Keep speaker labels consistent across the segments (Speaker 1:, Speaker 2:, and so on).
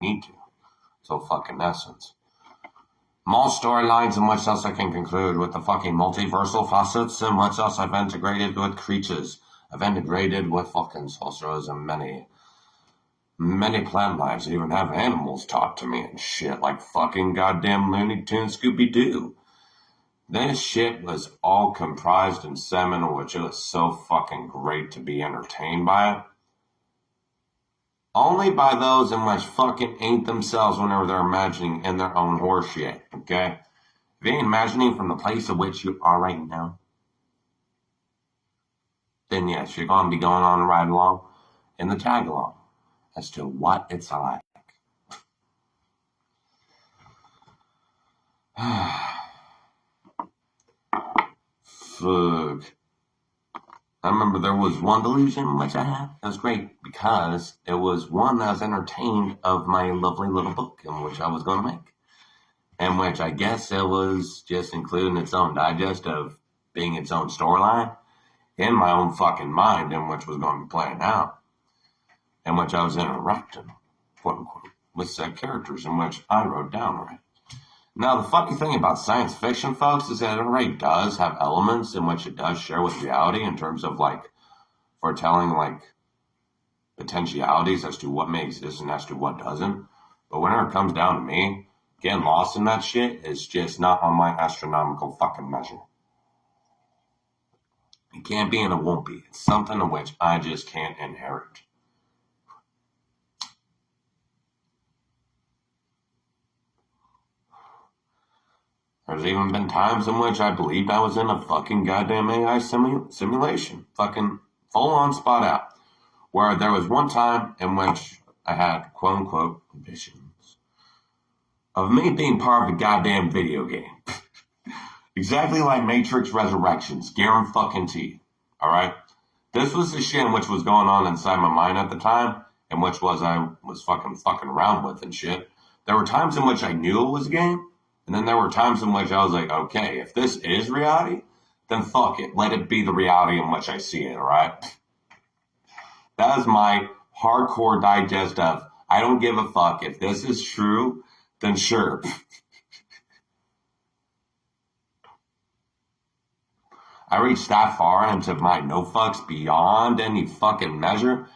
Speaker 1: need to. So fucking essence. More storylines and much else I can conclude with the fucking multiversal facets and much else I've integrated with creatures. I've integrated with fucking sorcerers and many plant lives. I even have animals talk to me and shit like fucking goddamn Looney Tunes Scooby-Doo. This shit was all comprised in seminal, which it was so fucking great to be entertained by it. Only by those in which fucking ain't themselves whenever they're imagining in their own horseshit, okay? If you ain't imagining from the place of which you are right now, then yes, you're going to be going on a ride along in the tag along as to what it's like. Fuck. I remember there was one delusion which I had. It was great because it was one that was entertained of my lovely little book in which I was going to make. In which I guess it was just including its own digest of being its own storyline in my own fucking mind, in which was going to be playing out. In which I was interacting, quote unquote, with said characters in which I wrote down, right? Now, the funny thing about science fiction, folks, is that it already does have elements in which it does share with reality in terms of, like, foretelling, like, potentialities as to what may exist and as to what doesn't. But whenever it comes down to me, getting lost in that shit is just not on my astronomical fucking measure. It can't be and it won't be. It's something in which I just can't inherit. There's even been times in which I believed I was in a fucking goddamn AI simulation. Fucking full-on spot out. Where there was one time in which I had, quote-unquote, visions of me being part of a goddamn video game. Exactly like Matrix Resurrections. Guarantee. Alright? This was the shit in which was going on inside my mind at the time, in which I was fucking around with and shit. There were times in which I knew it was a game, and then there were times in which I was like, okay, if this is reality, then fuck it. Let it be the reality in which I see it, alright? That is my hardcore digest of, I don't give a fuck. If this is true, then sure. I reached that far into my no fucks beyond any fucking measure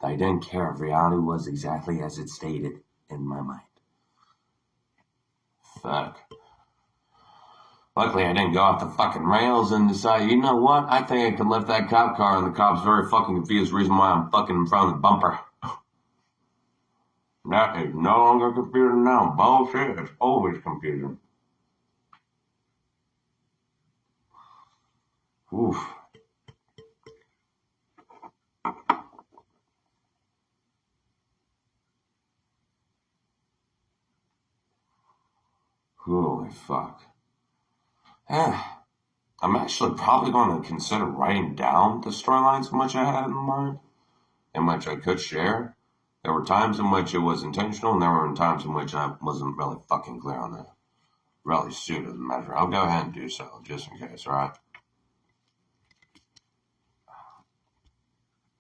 Speaker 1: that I didn't care if reality was exactly as it stated in my mind. Fuck. Luckily, I didn't go off the fucking rails and decide, you know what? I think I can lift that cop car, and the cop's very fucking confused. Reason why I'm fucking in front of the bumper. That is no longer confusing now. Bullshit. It's always confusing. Oof. Holy fuck. I'm actually probably going to consider writing down the storylines in which I had in mind, in which I could share. There were times in which it was intentional, and there were times in which I wasn't really fucking clear on that. Really suited the measure. I'll go ahead and do so, just in case, alright?